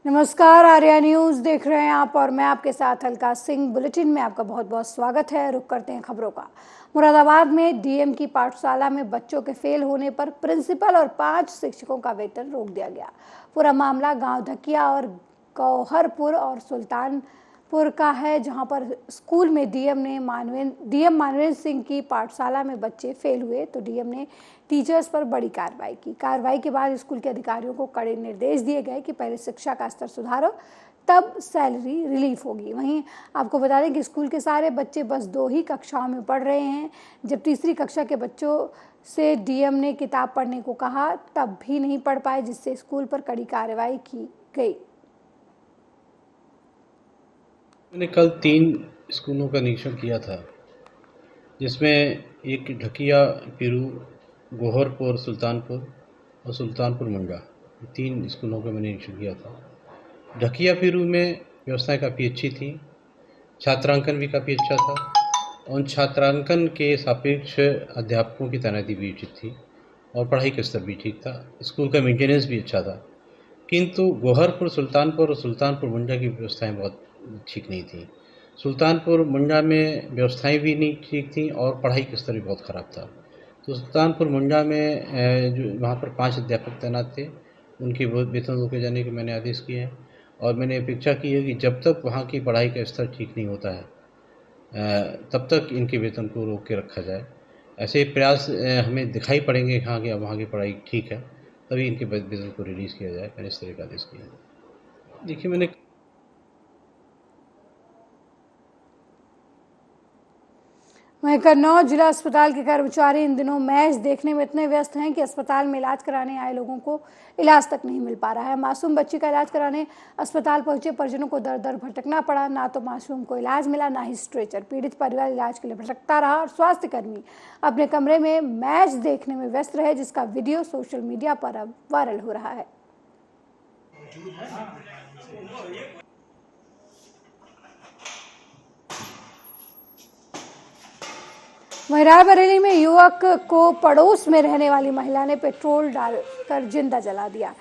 नमस्कार, आर्या न्यूज देख रहे हैं आप और मैं आपके साथ अलका सिंह। बुलेटिन में आपका बहुत बहुत स्वागत है। रुक करते हैं खबरों का। मुरादाबाद में डीएम की पाठशाला में बच्चों के फेल होने पर प्रिंसिपल और 5 शिक्षकों का वेतन रोक दिया गया। पूरा मामला गांव धकिया और गौहरपुर और सुल्तानपुर का है, जहां पर स्कूल में डीएम मानवेंद्र सिंह की पाठशाला में बच्चे फेल हुए तो डीएम ने टीचर्स पर बड़ी कार्रवाई की। कार्रवाई के बाद स्कूल के अधिकारियों को कड़े निर्देश दिए गए कि पहले शिक्षा का स्तर सुधारो, तब सैलरी रिलीफ होगी। वहीं आपको बता दें कि स्कूल के सारे बच्चे बस 2 ही कक्षाओं में पढ़ रहे हैं। जब तीसरी कक्षा के बच्चों से डीएम ने किताब पढ़ने को कहा तब भी नहीं पढ़ पाए, जिससे स्कूल पर कड़ी कार्रवाई की गई। मैंने कल 3 स्कूलों का निरीक्षण किया था, जिसमें एक ढकिया, पीरू, गोहरपुर, सुल्तानपुर और सुल्तानपुर मुंडा, 3 स्कूलों का मैंने निरीक्षण किया था। ढकिया पीरू में व्यवस्थाएं काफ़ी अच्छी थी, छात्रांकन भी काफ़ी अच्छा था और छात्रांकन के सापेक्ष अध्यापकों की तैनाती भी उचित थी और पढ़ाई का स्तर भी ठीक था। स्कूल का मेंटेनेंस भी अच्छा था। किंतु गोहरपुर, सुल्तानपुर और सुल्तानपुर मुंडा की व्यवस्थाएं बहुत ठीक नहीं थी। सुल्तानपुर मुंडा में व्यवस्थाएं भी नहीं ठीक थी और पढ़ाई का स्तर भी बहुत ख़राब था। तो सुल्तानपुर मुंडा में जो वहाँ पर 5 अध्यापक तैनात थे, उनके वेतन रोके जाने के मैंने आदेश किए हैं और मैंने अपेक्षा की है कि जब तक वहाँ की पढ़ाई का स्तर ठीक नहीं होता है तब तक इनके वेतन को रोक के रखा जाए। ऐसे प्रयास हमें दिखाई पड़ेंगे हाँ कि वहाँ की पढ़ाई ठीक है, तभी इनके वेतन को रिलीज़ किया जाए। मैंने इस तरह का आदेश किया है। देखिए, मैंने वहीं कन्नौज जिला अस्पताल के कर्मचारी इन दिनों मैच देखने में इतने व्यस्त हैं कि अस्पताल में इलाज कराने आए लोगों को इलाज तक नहीं मिल पा रहा है। मासूम बच्ची का इलाज कराने अस्पताल पहुंचे परिजनों को दर दर भटकना पड़ा। ना तो मासूम को इलाज मिला, ना ही स्ट्रेचर। पीड़ित परिवार इलाज के लिए भटकता रहा और स्वास्थ्यकर्मी अपने कमरे में मैच देखने में व्यस्त रहे, जिसका वीडियो सोशल मीडिया पर अब वायरल हो रहा है। वहीं रायबरेली में युवक को पड़ोस में रहने वाली महिला ने पेट्रोल डालकर जिंदा जला दिया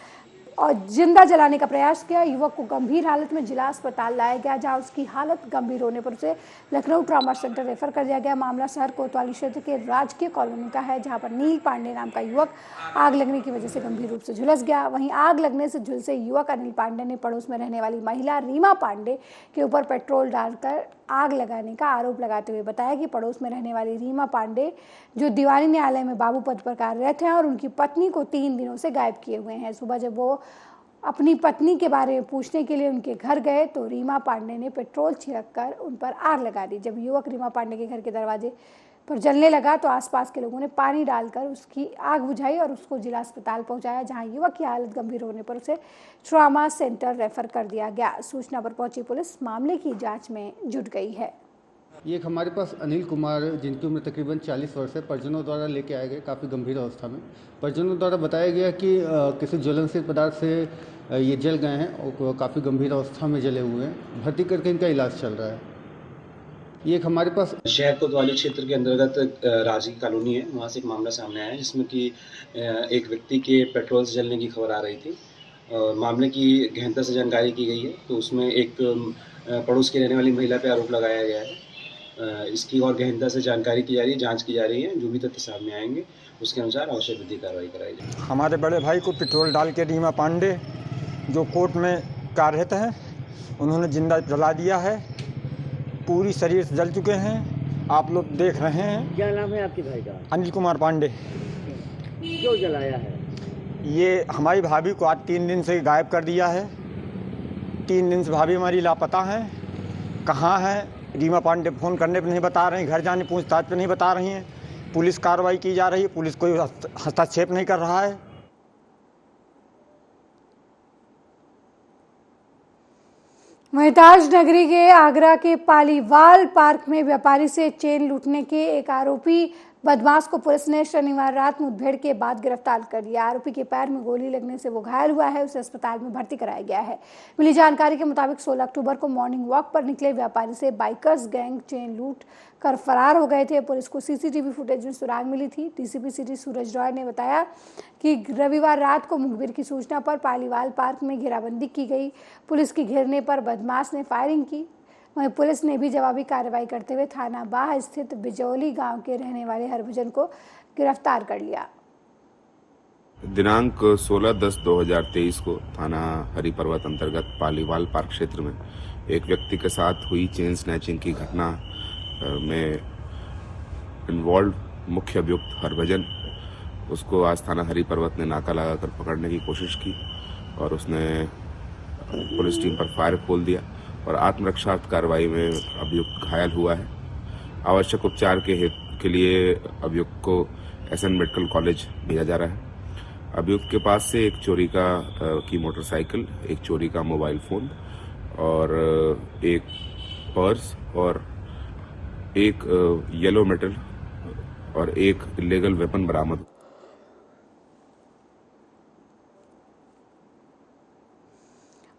और जिंदा जलाने का प्रयास किया। युवक को गंभीर हालत में जिला अस्पताल लाया गया, जहां उसकी हालत गंभीर होने पर उसे लखनऊ ट्रॉमा सेंटर रेफर कर दिया गया। मामला शहर कोतवाली क्षेत्र के राजकीय कॉलोनी का है, जहां पर नील पांडे नाम का युवक आग लगने की वजह से गंभीर रूप से झुलस गया। वहीं आग लगने से झुलसे युवक अनिल पांडे ने पड़ोस में रहने वाली महिला रीमा पांडे के ऊपर पेट्रोल डालकर आग लगाने का आरोप लगाते हुए बताया कि पड़ोस में रहने वाली रीमा पांडे, जो दीवानी न्यायालय में बाबू पद पर कार्यरत हैं और उनकी पत्नी को 3 दिनों से गायब किए हुए हैं। सुबह जब वो अपनी पत्नी के बारे में पूछने के लिए उनके घर गए तो रीमा पांडे ने पेट्रोल छिड़ककर उन पर आग लगा दी। जब युवक रीमा पांडे के घर के दरवाजे पर जलने लगा तो आसपास के लोगों ने पानी डालकर उसकी आग बुझाई और उसको जिला अस्पताल पहुंचाया, जहां युवक की हालत गंभीर होने पर उसे ट्रॉमा सेंटर रेफर कर दिया गया। सूचना पर पहुंची पुलिस मामले की जांच में जुट गई है। ये एक हमारे पास अनिल कुमार, जिनकी उम्र तकरीबन 40 वर्ष है, परिजनों द्वारा लेके आए गए काफ़ी गंभीर अवस्था में। परिजनों द्वारा बताया गया कि किसी ज्वलनशील पदार्थ से ये जल गए हैं और काफ़ी गंभीर अवस्था में जले हुए हैं। भर्ती करके इनका इलाज चल रहा है। ये एक हमारे पास शहर कोतवाली क्षेत्र के अंतर्गत राजकीय कॉलोनी है, वहाँ से एक मामला सामने आया है जिसमें कि एक व्यक्ति के पेट्रोल से जलने की खबर आ रही थी और मामले की गहनता से जानकारी की गई है। तो उसमें एक पड़ोस की रहने वाली महिला पे आरोप लगाया गया है। इसकी और गहनता से जानकारी की जा रही है, जांच की जा रही है। जो भी तथ्य सामने आएंगे उसके अनुसार आवश्यक विधिक कार्रवाई कराई जाएगी। हमारे बड़े भाई को पेट्रोल डाल के रीमा पांडे, जो कोर्ट में कार्यरत हैं, उन्होंने जिंदा जला दिया है। पूरी शरीर से जल चुके हैं, आप लोग देख रहे हैं। क्या नाम है आपके भाई का? अनिल कुमार पांडे। क्यों जलाया है? ये हमारी भाभी को आज 3 दिन से गायब कर दिया है। 3 दिन से भाभी हमारी लापता हैं। कहाँ है रीमा पांडे? फ़ोन करने पर नहीं बता रहे हैं, घर जाने पूछताछ पर नहीं बता रही हैं। पुलिस कार्रवाई की जा रही है, पुलिस कोई हस्तक्षेप नहीं कर रहा है। वहीं ताज नगरी के आगरा के पालीवाल पार्क में व्यापारी से चेन लूटने के एक आरोपी बदमाश को पुलिस ने शनिवार रात मुठभेड़ के बाद गिरफ्तार कर लिया। आरोपी के पैर में गोली लगने से वो घायल हुआ है, उसे अस्पताल में भर्ती कराया गया है। मिली जानकारी के मुताबिक 16 अक्टूबर को मॉर्निंग वॉक पर निकले व्यापारी से बाइकर्स गैंग चेन लूट कर फरार हो गए थे। पुलिस को सीसीटीवी फुटेज में सुराग मिली थी। डीसीपी सिटी सूरज रॉय ने बताया कि रविवार रात को मुखबिर की सूचना पर पालीवाल पार्क में घेराबंदी की गई। पुलिस की घेरने पर बदमाश ने फायरिंग की। वहीं पुलिस ने भी जवाबी कार्रवाई करते हुए थाना बाह स्थित बिजौली गांव के रहने वाले हरभजन को गिरफ्तार कर लिया। दिनांक 16/10/2023 को थाना हरिपर्वत अंतर्गत पालीवाल पार्क क्षेत्र में एक व्यक्ति के साथ हुई चेन स्नैचिंग की घटना में इन्वॉल्व मुख्य अभियुक्त हरभजन, उसको आज थाना हरिपर्वत ने नाका लगाकर पकड़ने की कोशिश की और उसने पुलिस टीम पर फायर खोल दिया और आत्मरक्षा कार्रवाई में अभियुक्त घायल हुआ है। आवश्यक उपचार के लिए अभियुक्त को एसएन मेडिकल कॉलेज भेजा जा रहा है। अभियुक्त के पास से एक चोरी की मोटरसाइकिल, एक चोरी का मोबाइल फोन और एक पर्स और एक येलो मेटल और एक इलीगल वेपन बरामद।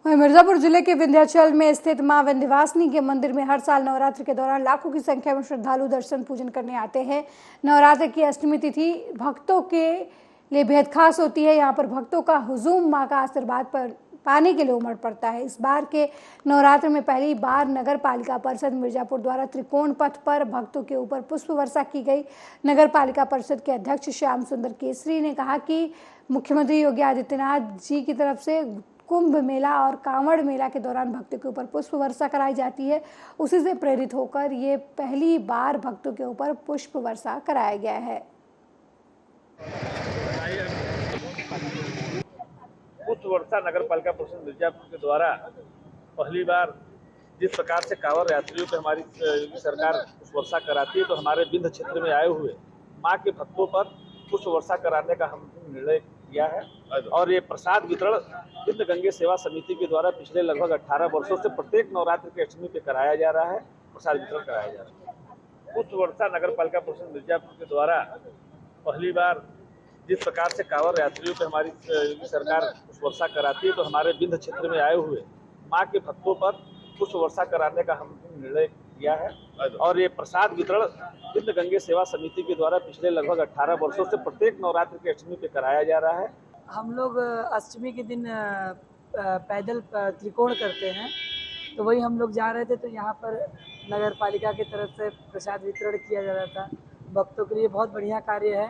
वहीं मिर्जापुर जिले के विंध्याचल में स्थित मां विंध्यवासिनी के मंदिर में हर साल नवरात्र के दौरान लाखों की संख्या में श्रद्धालु दर्शन पूजन करने आते हैं। नवरात्र की अष्टमी तिथि भक्तों के लिए बेहद खास होती है। यहाँ पर भक्तों का हुजूम मां का आशीर्वाद पर पाने के लिए उमड़ पड़ता है। इस बार के नवरात्र में पहली बार नगर पालिका परिषद मिर्जापुर द्वारा त्रिकोण पथ पर भक्तों के ऊपर पुष्प वर्षा की गई। नगर पालिका परिषद के अध्यक्ष श्याम सुंदर केसरी ने कहा कि मुख्यमंत्री योगी आदित्यनाथ जी की तरफ से कुंभ मेला और कांवड़ मेला के दौरान भक्तों के ऊपर पुष्प वर्षा कराई जाती है। उसी से प्रेरित होकर ये पहली बार भक्तों के ऊपर पुष्प वर्षा कराया गया है। पुष्प वर्षा नगर पालिका परिषद मिर्जापुर के द्वारा पहली बार जिस प्रकार से कांवड़ यात्रियों पे हमारी सरकार पुष्प वर्षा कराती है, तो हमारे विंध्य क्षेत्र में आए हुए मां के भक्तों पर पुष्प वर्षा कराने का हमने निर्णय किया है। और ये प्रसाद वितरण विंध्य गंगे सेवा समिति के द्वारा पिछले लगभग 18 वर्षों से प्रत्येक नवरात्र के अष्टमी पे कराया जा रहा है, प्रसाद वितरण कराया जा रहा है। पुष्प वर्षा नगर पालिका परिषद मिर्जापुर के द्वारा पहली बार जिस प्रकार से कांवड़ यात्रियों पे हमारी सरकार पुष्प वर्षा कराती है, तो हमारे विंध्य क्षेत्र में आए हुए मां के भक्तों पर पुष्प वर्षा कराने का हमने निर्णय किया है। और ये प्रसाद वितरण विंध्य गंगे सेवा समिति के द्वारा पिछले लगभग 18 वर्षों से प्रत्येक नवरात्र के अष्टमी पे कराया जा रहा है। हम लोग अष्टमी के दिन पैदल त्रिकोण करते हैं, तो वही हम लोग जा रहे थे, तो यहाँ पर नगर पालिका की तरफ से प्रसाद वितरण किया जा रहा था। भक्तों के लिए बहुत बढ़िया कार्य है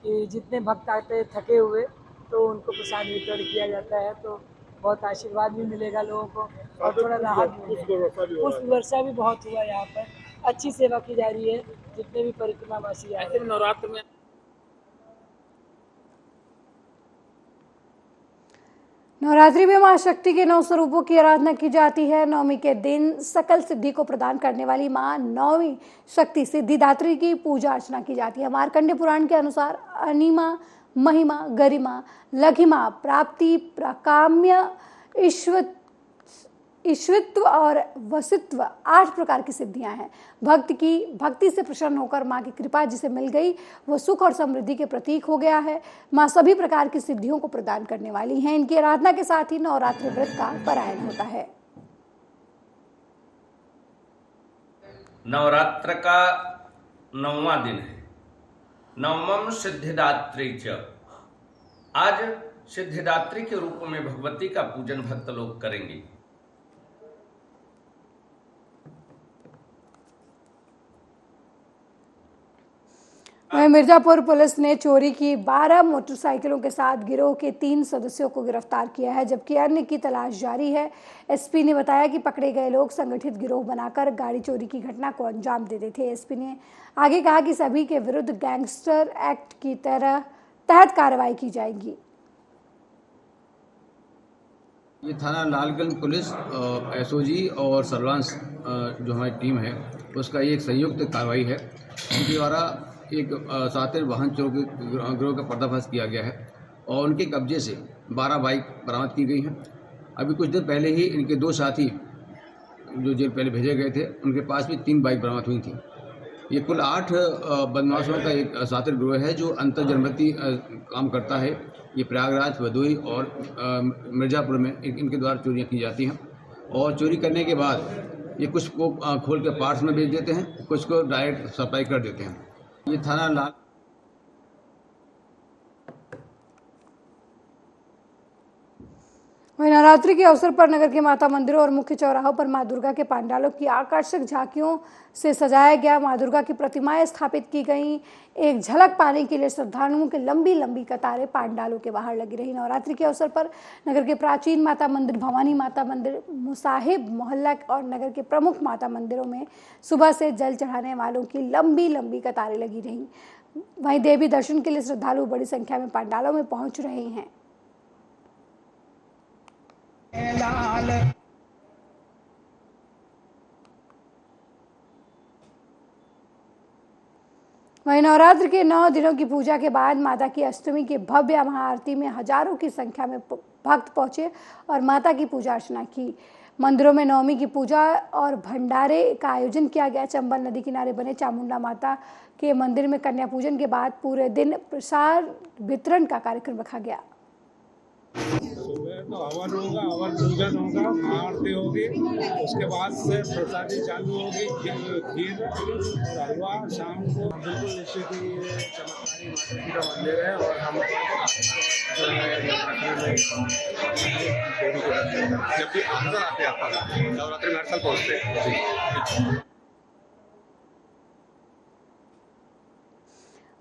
कि जितने भक्त आते हैं थके हुए, तो उनको प्रसाद वितरण किया जाता है, तो बहुत आशीर्वाद भी मिलेगा लोगों को और थोड़ा राहत भी मिलेगा। पुष्प वर्षा भी बहुत हुआ, यहाँ पर अच्छी सेवा की जा रही है। जितने भी परिक्रमावासी आए हैं नवरात्र में। नवरात्रि में मां शक्ति के 9 स्वरूपों की आराधना की जाती है। नवमी के दिन सकल सिद्धि को प्रदान करने वाली मां नौवीं शक्ति सिद्धिदात्री की पूजा अर्चना की जाती है। मार्कंडेय पुराण के अनुसार अनिमा, महिमा, गरिमा, लघिमा, प्राप्ति, प्राकाम्य, ईश्वत्व और वसित्व 8 प्रकार की सिद्धियां हैं। भक्ति से प्रसन्न होकर मां की कृपा जिसे मिल गई वो सुख और समृद्धि के प्रतीक हो गया है। मां सभी प्रकार की सिद्धियों को प्रदान करने वाली हैं। इनकी आराधना के साथ ही नवरात्रि व्रत का पारायण होता है। नवरात्र का 9वां दिन है। नवमं सिद्धिदात्री च। आज सिद्धिदात्री के रूप में भगवती का पूजन भक्त लोग करेंगे। वहीं मिर्जापुर पुलिस ने चोरी की 12 मोटरसाइकिलों के साथ गिरोह के 3 सदस्यों को गिरफ्तार किया है, जबकि अन्य की तलाश जारी है। एसपी ने बताया कि पकड़े गए लोग संगठित गिरोह बनाकर गाड़ी चोरी की घटना को अंजाम देते थे। एसपी ने आगे कहा कि सभी के विरुद्ध गैंगस्टर एक्ट की तहत कार्रवाई की जाएगी। ये थाना लालगंज पुलिस एसओजी और सर्वांश जो हमारी टीम है उसका ये एक संयुक्त कार्रवाई है। इनके द्वारा एक सातिर वाहन चोर के गिरोह का पर्दाफाश किया गया है और उनके कब्जे से 12 बाइक बरामद की गई हैं। अभी कुछ दिन पहले ही इनके 2 साथी जो जेल पहले भेजे गए थे उनके पास भी 3 बाइक बरामद हुई थी ये कुल 8 बदमाशों का एक सातिर गिरोह है जो अंतर जनपदीय काम करता है। ये प्रयागराज, भदोही और मिर्ज़ापुर में इनके द्वारा चोरियां की जाती हैं और चोरी करने के बाद ये कुछ को खोल के पार्ट्स में बेच देते हैं, कुछ को डायरेक्ट सप्लाई कर देते हैं। ये थाना लाल वहीं नवरात्रि के अवसर पर नगर के माता मंदिरों और मुख्य चौराहों पर मां दुर्गा के पंडालों की आकर्षक झांकियों से सजाया गया। मां दुर्गा की प्रतिमाएं स्थापित की गईं। एक झलक पाने के लिए श्रद्धालुओं की लंबी लंबी कतारें पंडालों के बाहर लगी रही। नवरात्रि के अवसर पर नगर के प्राचीन माता मंदिर, भवानी माता मंदिर, मुसाहिब मोहल्ला और नगर के प्रमुख माता मंदिरों में सुबह से जल चढ़ाने वालों की लंबी लंबी कतारें लगी रहीं। वहीं देवी दर्शन के लिए श्रद्धालु बड़ी संख्या में पंडालों में पहुंच रहे हैं। वहीं नवरात्र के 9 दिनों की पूजा के बाद माता की अष्टमी की भव्य महाआरती में हजारों की संख्या में भक्त पहुंचे और माता की पूजा अर्चना की। मंदिरों में नवमी की पूजा और भंडारे का आयोजन किया गया। चंबल नदी किनारे बने चामुंडा माता के मंदिर में कन्या पूजन के बाद पूरे दिन प्रसाद वितरण का कार्यक्रम रखा गया। सुबह तो हवन होगा, हवन पूजन होगा, आरती होगी, उसके बाद से प्रसादी चालू होगी, खीर और हलवा। शाम को बिल्कुल निश्चित ही ये चमत्कारी माता का मंदिर है और हम जब भी आते हैं नवरात्रि में हर साल पहुँचते हैं।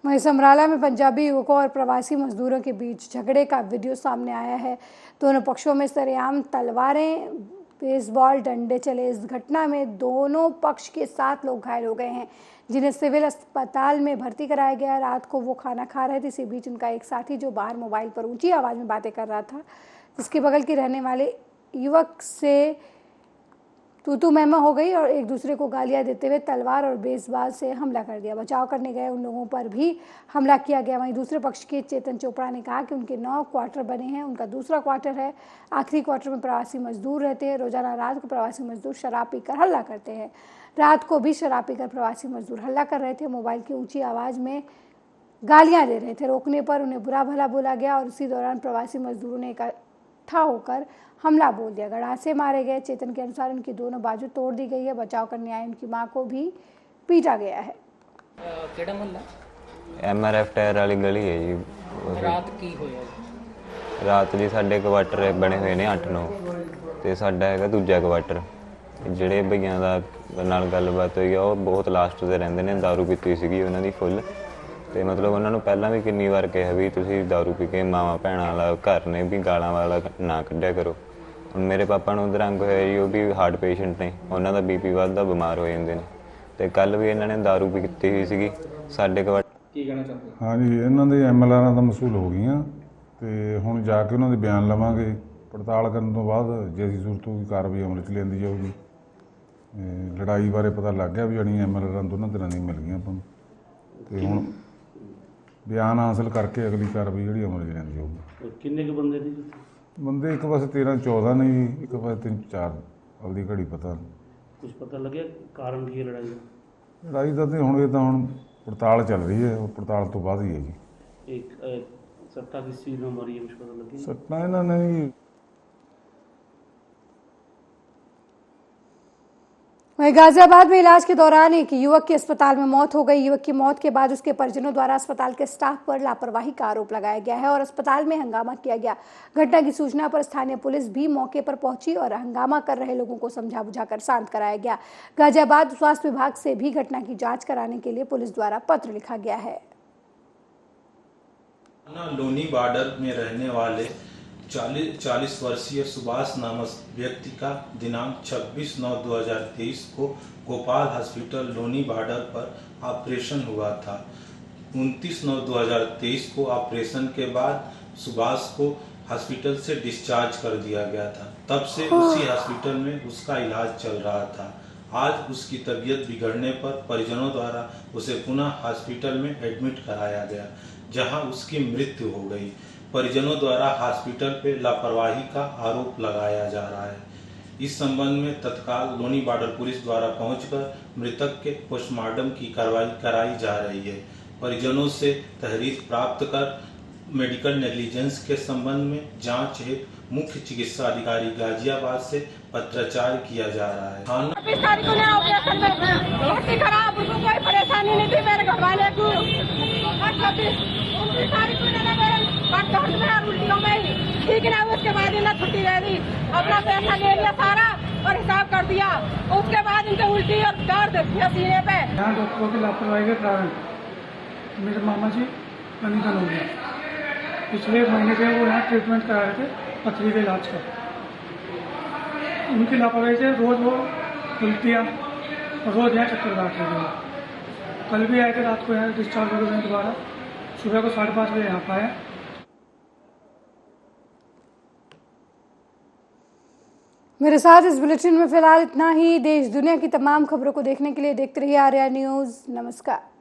वहीं समराला में पंजाबी युवकों और प्रवासी मजदूरों के बीच झगड़े का वीडियो सामने आया है। दोनों पक्षों में सरेआम तलवारें, बेसबॉल डंडे चले। इस घटना में दोनों पक्ष के 7 लोग घायल हो गए हैं, जिन्हें सिविल अस्पताल में भर्ती कराया गया। रात को वो खाना खा रहे थे। इसी बीच उनका एक साथी जो बाहर मोबाइल पर ऊंची आवाज़ में बातें कर रहा था, जिसके बगल के रहने वाले युवक से तू महमा हो गई और एक दूसरे को गालियां देते हुए तलवार और बेसबॉल से हमला कर दिया। बचाव करने गए उन लोगों पर भी हमला किया गया। वहीं दूसरे पक्ष के चेतन चोपड़ा ने कहा कि उनके 9 क्वार्टर बने हैं, उनका दूसरा क्वार्टर है। आखिरी क्वार्टर में प्रवासी मजदूर रहते हैं। रोजाना रात को प्रवासी मजदूर शराब पीकर हल्ला करते हैं। रात को भी शराब पीकर प्रवासी मजदूर हल्ला कर रहे थे। मोबाइल की ऊँची आवाज़ में गालियाँ दे रहे थे। रोकने पर उन्हें बुरा भला बोला गया और उसी दौरान प्रवासी मजदूरों ने इकट्ठा होकर हमला बोल दिया। गड़ासे मारे गए। चेतन के अनुसार उनकी दोनों बाजू तोड़ दी गई है। बचाव करने आई उनकी मां को भी पीटा गया है। ਕਿਹੜਾ ਮੁਹੱਲਾ? MRF टायर वाली गली है जी। ਰਾਤ ਕੀ ਹੋਇਆ? ਰਾਤ ਜੀ ਸਾਡੇ ਕੁਆਟਰ ਬਣੇ ਹੋਏ ਨੇ 8-9 ਤੇ ਸਾਡਾ ਹੈਗਾ ਦੂਜਾ ਕੁਆਟਰ। ਜਿਹੜੇ ਭਈਆਂ ਦਾ ਨਾਲ ਗੱਲਬਾਤ ਹੋਈ ਆ ਉਹ ਬਹੁਤ ਲਾਸਟ ਤੇ ਰਹਿੰਦੇ ਨੇ। ਦਾਰੂ ਪੀਤੀ ਸੀਗੀ ਉਹਨਾਂ ਦੀ ਫੁੱਲ ਤੇ ਮਤਲਬ ਉਹਨਾਂ ਨੂੰ ਪਹਿਲਾਂ ਵੀ ਕਿੰਨੀ ਵਾਰ ਕਿਹਾ ਵੀ ਤੁਸੀਂ ਦਾਰੂ ਪੀ ਕੇ ਮਾਵਾਂ ਭੈਣਾਂ ਵਾਲਾ ਘਰ ਨੇ ਵੀ ਗਾਲਾਂ ਵਾਲਾ ਨਾ ਕੱਢਿਆ ਕਰੋ। ਹੁਣ ਮੇਰੇ ਪਾਪਾ ਨੂੰ ਦਰੰਗ ਹੋਇਆ ਜੀ, ਉਹ ਵੀ ਹਾਰਟ ਪੇਸ਼ੈਂਟ ਨੇ, ਉਹਨਾਂ ਦਾ BP ਵੱਧਦਾ, ਬਿਮਾਰ ਹੋ ਜਾਂਦੇ ਨੇ ਤੇ ਕੱਲ ਵੀ ਇਹਨਾਂ ਨੇ ਦਾਰੂ ਪੀਤੀ ਹੋਈ ਸੀਗੀ ਸਾਡੇ ਕੋਲ। ਕੀ ਕਹਿਣਾ ਚਾਹੁੰਦੇ? ਹਾਂਜੀ, ਇਹਨਾਂ ਦੇ MLRਾਂ ਦਾ ਮਸੂਲ ਹੋ ਗਈਆਂ ਤੇ ਹੁਣ ਜਾ ਕੇ ਉਹਨਾਂ ਦੇ ਬਿਆਨ ਲਵਾਂਗੇ। ਪੜਤਾਲ ਕਰਨ ਤੋਂ ਬਾਅਦ ਜੇ ਅਸੀਂ ਜ਼ਰੂਰਤ ਹੋਊਗੀ ਕਾਰਵਾਈ ਅਮਲ 'ਚ ਲਿਆਂਦੀ ਜਾਊਗੀ। ਲੜਾਈ ਬਾਰੇ ਪਤਾ ਲੱਗ ਗਿਆ ਵੀ ਜਾਣੀ MLRਾਂ ਦੋਨਾਂ ਤਰ੍ਹਾਂ ਦੀਆਂ ਮਿਲ ਗਈਆਂ ਆਪਾਂ ਨੂੰ ਤੇ ਹੁਣ ਬਿਆਨ ਹਾਸਲ ਕਰਕੇ ਅਗਲੀ ਕਾਰਵਾਈ ਜਿਹੜੀ ਅਮਲ 'ਚ ਲਿਆਂਦੀ ਜਾਊਗੀ। ਕਿੰਨੇ ਕੁ ਬੰਦੇ ਨੇ? ਬੰਦੇ ਇੱਕ ਪਾਸੇ 13-14 ਨੇ ਜੀ, ਇੱਕ ਪਾਸੇ 3-4 ਅਗਲੀ ਘੜੀ ਪਤਾ। ਕੁਝ ਪਤਾ ਲੱਗਿਆ ਕਾਰਨ ਕੀ ਹੈ ਲੜਾਈ ਦਾ? ਲੜਾਈ ਦਾ ਤੇ ਹੁਣ ਇਹ ਤਾਂ ਹੁਣ ਪੜਤਾਲ ਚੱਲ ਰਹੀ ਹੈ, ਉਹ ਪੜਤਾਲ ਤੋਂ ਬਾਅਦ ਹੀ ਹੈ ਜੀ। ਇੱਕ ਸੱਟਾਂ ਕਿਸ ਚੀਜ਼ ਨਾਲ ਮਾਰੀ ਹੈ, ਕੁਝ ਪਤਾ ਲੱਗਿਆ? ਸੱਟਾਂ ਇਹਨਾਂ ਨੇ ਜੀ वहीं गाजियाबाद में इलाज के दौरान एक युवक की अस्पताल में मौत हो गई। युवक की मौत के बाद उसके परिजनों द्वारा अस्पताल के स्टाफ पर लापरवाही का आरोप लगाया गया है और अस्पताल में हंगामा किया गया। घटना की सूचना पर स्थानीय पुलिस भी मौके पर पहुंची और हंगामा कर रहे लोगों को समझा बुझाकर शांत कराया गया। गाजियाबाद स्वास्थ्य विभाग से भी घटना की जांच कराने के लिए पुलिस द्वारा पत्र लिखा गया है। लोनी बॉर्डर में रहने वाले 40 वर्षीय सुभाष नामक व्यक्ति का दिनांक 26/9/2023 को गोपाल हॉस्पिटल लोनी बॉर्डर पर ऑपरेशन हुआ था। 29/9/2023 को ऑपरेशन के बाद सुभाष को हॉस्पिटल से डिस्चार्ज कर दिया गया था। तब से उसी हॉस्पिटल में उसका इलाज चल रहा था। आज उसकी तबीयत बिगड़ने पर परिजनों द्वारा उसे पुनः हॉस्पिटल में एडमिट कराया गया, जहां उसकी मृत्यु हो गई। परिजनों द्वारा हॉस्पिटल पे लापरवाही का आरोप लगाया जा रहा है। इस संबंध में तत्काल लोनी बॉर्डर पुलिस द्वारा पहुंचकर मृतक के पोस्टमार्टम की कार्रवाई कराई जा रही है। परिजनों से तहरीर प्राप्त कर मेडिकल नेग्लिजेंस के संबंध में जांच हेतु मुख्य चिकित्सा अधिकारी गाजियाबाद से पत्राचार किया जा रहा है। ऑपरेशन में बहुत ही खराब, उनको कोई परेशानी नहीं थी, मेरे घर वाले को उल्टियों में ठीक ना, उसके बाद इन्हें छुट्टी दे दी, अपना पैसा ले लिया सारा और हिसाब कर दिया। उसके बाद इनके उल्टी और दर्द सीने पे। यहाँ डॉक्टरों की लापरवाही के कारण मेरे मामा जी का निधन हो गया। पिछले महीने से वो यहाँ ट्रीटमेंट करा रहे थे, पथरी के इलाज का। उनकी लापरवाही से रोज़ वो उल्टियाँ और रोज़ यहाँ चक्कर काट रहे थे। कल भी आए थे, रात को यहाँ डिस्चार्ज हो गए दोबारा, सुबह को 5:30 बजे यहाँ पाए। मेरे साथ इस बुलेटिन में फिलहाल इतना ही। देश दुनिया की तमाम खबरों को देखने के लिए देखते रहिए आर्या न्यूज़। नमस्कार।